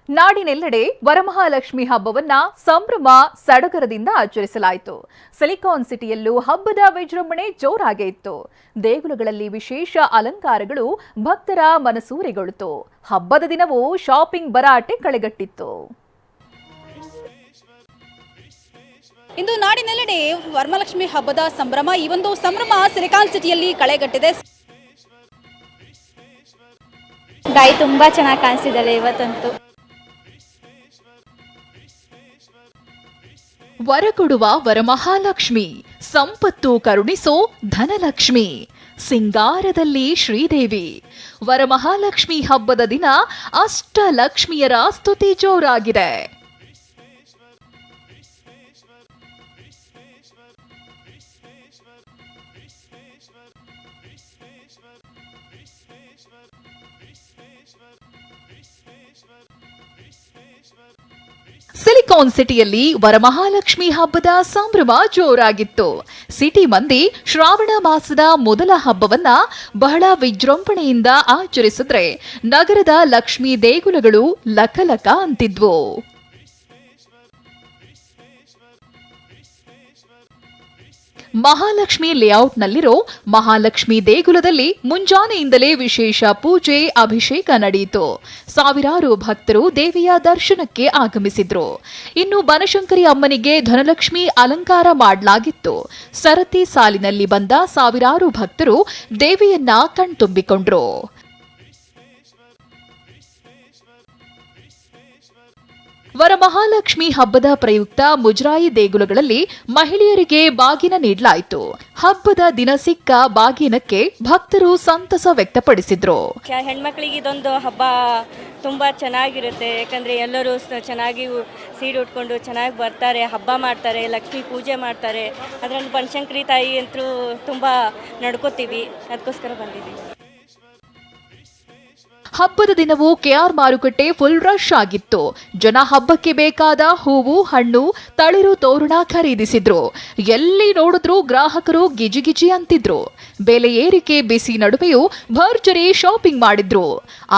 ನಾಡಿನೆಲ್ಲೆಡೆ ವರಮಹಾಲಕ್ಷ್ಮಿ ಹಬ್ಬವನ್ನ ಸಂಭ್ರಮ ಸಡಗರದಿಂದ ಆಚರಿಸಲಾಯಿತು. ಸಿಲಿಕಾನ್ ಸಿಟಿಯಲ್ಲೂ ಹಬ್ಬದ ವಿಜೃಂಭಣೆ ಜೋರಾಗೇ ಇತ್ತು. ದೇಗುಲಗಳಲ್ಲಿ ವಿಶೇಷ ಅಲಂಕಾರಗಳು ಭಕ್ತರ ಮನಸೂರೆಗೊಳಿತು. ಹಬ್ಬದ ದಿನವೂ ಶಾಪಿಂಗ್ ಭರಾಟೆ ಕಳೆಗಟ್ಟಿತ್ತು. ಇಂದು ನಾಡಿನೆಲ್ಲೆಡೆ ವರಮಹಾಲಕ್ಷ್ಮಿ ಹಬ್ಬದ ಸಂಭ್ರಮ. ಈ ಒಂದು ಸಂಭ್ರಮ ಸಿಲಿಕಾನ್ ಸಿಟಿಯಲ್ಲಿ ಕಳೆಗಟ್ಟಿದೆ. ಗಾಯಿ ತುಂಬಾ ಚೆನ್ನಾಗಿ ಕಾಣಿಸಿದ್ದಾರೆ ಇವತ್ತಂತೂ. ವರಕೊಡುವ ವರಮಹಾಲಕ್ಷ್ಮಿ, ಸಂಪತ್ತು ಕರುಣಿಸೋ ಧನಲಕ್ಷ್ಮಿ, ಸಿಂಗಾರದಲ್ಲಿ ಶ್ರೀದೇವಿ. ವರಮಹಾಲಕ್ಷ್ಮಿ ಹಬ್ಬದ ದಿನ ಅಷ್ಟಲಕ್ಷ್ಮಿಯರ ಸ್ತುತಿ ಜೋರಾಗಿದೆ. ಸಿಲಿಕಾನ್ ಸಿಟಿಯಲ್ಲಿ ವರಮಹಾಲಕ್ಷ್ಮಿ ಹಬ್ಬದ ಸಂಭ್ರಮ ಜೋರಾಗಿತ್ತು. ಸಿಟಿ ಮಂದಿ ಶ್ರಾವಣ ಮಾಸದ ಮೊದಲ ಹಬ್ಬವನ್ನ ಬಹಳ ವಿಜೃಂಭಣೆಯಿಂದ ಆಚರಿಸಿದ್ರೆ ನಗರದ ಲಕ್ಷ್ಮೀ ದೇಗುಲಗಳು ಲಕಲಕ ಅಂತಿದ್ವು. ಮಹಾಲಕ್ಷ್ಮಿ ಲೇಔಟ್ನಲ್ಲಿರೋ ಮಹಾಲಕ್ಷ್ಮಿ ದೇಗುಲದಲ್ಲಿ ಮುಂಜಾನೆಯಿಂದಲೇ ವಿಶೇಷ ಪೂಜೆ ಅಭಿಷೇಕ ನಡೆಯಿತು. ಸಾವಿರಾರು ಭಕ್ತರು ದೇವಿಯ ದರ್ಶನಕ್ಕೆ ಆಗಮಿಸಿದ್ರು. ಇನ್ನು ಬನಶಂಕರಿ ಅಮ್ಮನಿಗೆ ಧನಲಕ್ಷ್ಮಿ ಅಲಂಕಾರ ಮಾಡಲಾಗಿತ್ತು. ಸರತಿ ಸಾಲಿನಲ್ಲಿ ಬಂದ ಸಾವಿರಾರು ಭಕ್ತರು ದೇವಿಯನ್ನ ಕಣ್ತುಂಬಿಕೊಂಡ್ರು. ವರಮಹಾಲಕ್ಷ್ಮಿ ಹಬ್ಬದ ಪ್ರಯುಕ್ತ ಮುಜರಾಯಿ ದೇಗುಲಗಳಲ್ಲಿ ಮಹಿಳೆಯರಿಗೆ ಬಾಗಿನ ನೀಡಲಾಯಿತು. ಹಬ್ಬದ ದಿನ ಸಿಕ್ಕ ಬಾಗಿನಕ್ಕೆ ಭಕ್ತರು ಸಂತಸ ವ್ಯಕ್ತಪಡಿಸಿದ್ರು. ಹೆಣ್ಮಕ್ಳಿಗೆ ಇದೊಂದು ಹಬ್ಬ ತುಂಬಾ ಚೆನ್ನಾಗಿರುತ್ತೆ. ಯಾಕಂದ್ರೆ ಎಲ್ಲರೂ ಚೆನ್ನಾಗಿ ಸೀರೆ ಉಟ್ಕೊಂಡು ಚೆನ್ನಾಗಿ ಬರ್ತಾರೆ, ಹಬ್ಬ ಮಾಡ್ತಾರೆ, ಲಕ್ಷ್ಮಿ ಪೂಜೆ ಮಾಡ್ತಾರೆ. ಅದರಲ್ಲಿ ಬನಶಂಕರಿ ತಾಯಿ ಅಂತೂ ತುಂಬಾ ನಡ್ಕೋತೀವಿ, ಅದಕ್ಕೋಸ್ಕರ ಬಂದಿದ್ದೀವಿ. ಹಬ್ಬದ ದಿನವೂ ಕೆಆರ್ ಮಾರುಕಟ್ಟೆ ಫುಲ್ ರಶ್ ಆಗಿತ್ತು. ಜನ ಹಬ್ಬಕ್ಕೆ ಬೇಕಾದ ಹೂವು, ಹಣ್ಣು, ತಳಿರು ತೋರಣ ಖರೀದಿಸಿದ್ರು. ಎಲ್ಲಿ ನೋಡಿದ್ರೂ ಗ್ರಾಹಕರು ಗಿಜಿಗಿಜಿ ಅಂತಿದ್ರು. ಬೆಲೆ ಏರಿಕೆ ಬಿಸಿ ನಡುವೆಯೂ ಭರ್ಜರಿ ಶಾಪಿಂಗ್ ಮಾಡಿದ್ರು.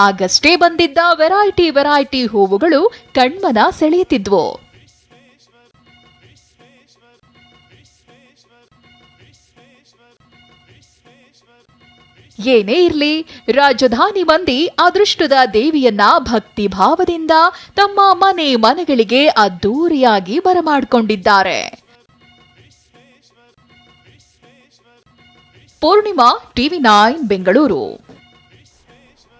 ಆಗಷ್ಟೇ ಬಂದಿದ್ದ ವೆರೈಟಿ ಹೂವುಗಳು ಕಣ್ಮನ ಸೆಳೆಯುತ್ತಿದ್ವು. ಏನೇ ಇರ್ಲಿ, ರಾಜಧಾನಿ ಮಂದಿ ಅದೃಷ್ಟದ ದೇವಿಯನ್ನ ಭಕ್ತಿ ಭಾವದಿಂದ ತಮ್ಮ ಮನೆಗಳಿಗೆ ಅದ್ದೂರಿಯಾಗಿ ಬರಮಾಡಿಕೊಂಡಿದ್ದಾರೆ. ಪೂರ್ಣಿಮಾ, ಟಿವಿ9 ಬೆಂಗಳೂರು.